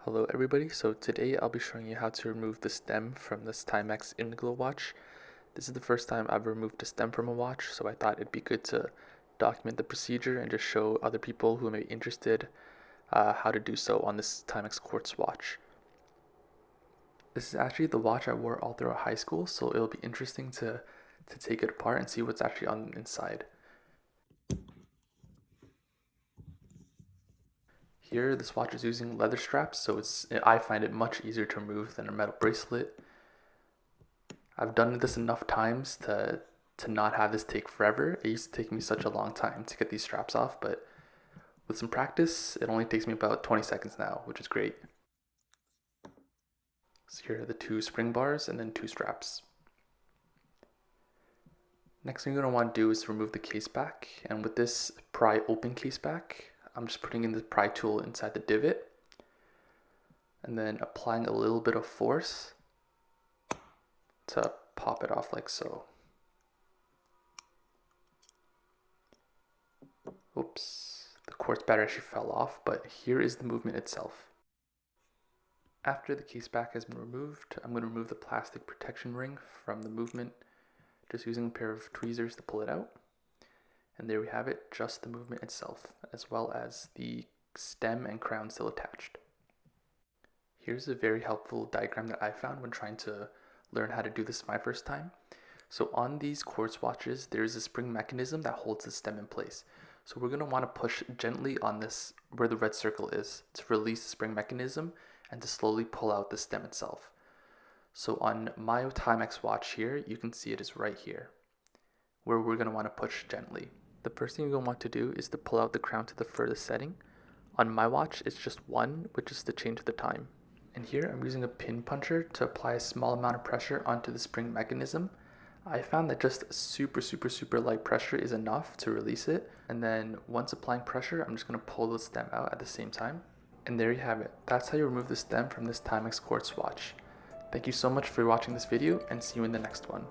Hello everybody, so today I'll be showing you how to remove the stem from this Timex Indigo watch. This is the first time I've removed a stem from a watch, so I thought it'd be good to document the procedure and just show other people who may be interested how to do so on this Timex quartz watch. This is actually the watch I wore all throughout high school, so it'll be interesting to take it apart and see what's actually on the inside. Here, this watch is using leather straps, so I find it much easier to remove than a metal bracelet. I've done this enough times to not have this take forever. It used to take me such a long time to get these straps off, but with some practice, it only takes me about 20 seconds now, which is great. So here are the two spring bars and then two straps. Next thing you're going to want to do is remove the case back, and with this pry open case back, I'm just putting in the pry tool inside the divot and then applying a little bit of force to pop it off like so. Oops, the quartz battery actually fell off, but here is the movement itself. After the case back has been removed, I'm going to remove the plastic protection ring from the movement, just using a pair of tweezers to pull it out. And there we have it, just the movement itself, as well as the stem and crown still attached. Here's a very helpful diagram that I found when trying to learn how to do this my first time. So on these quartz watches, there's a spring mechanism that holds the stem in place. So we're going to want to push gently on this, where the red circle is, to release the spring mechanism and to slowly pull out the stem itself. So on my Timex watch here, you can see it is right here, where we're going to want to push gently. The first thing you're going to want to do is to pull out the crown to the furthest setting. On my watch, it's just 1, which is to change the time. And here I'm using a pin puncher to apply a small amount of pressure onto the spring mechanism. I found that just super light pressure is enough to release it. And then once applying pressure, I'm just going to pull the stem out at the same time. And there you have it. That's how you remove the stem from this Timex quartz watch. Thank you so much for watching this video, and see you in the next one.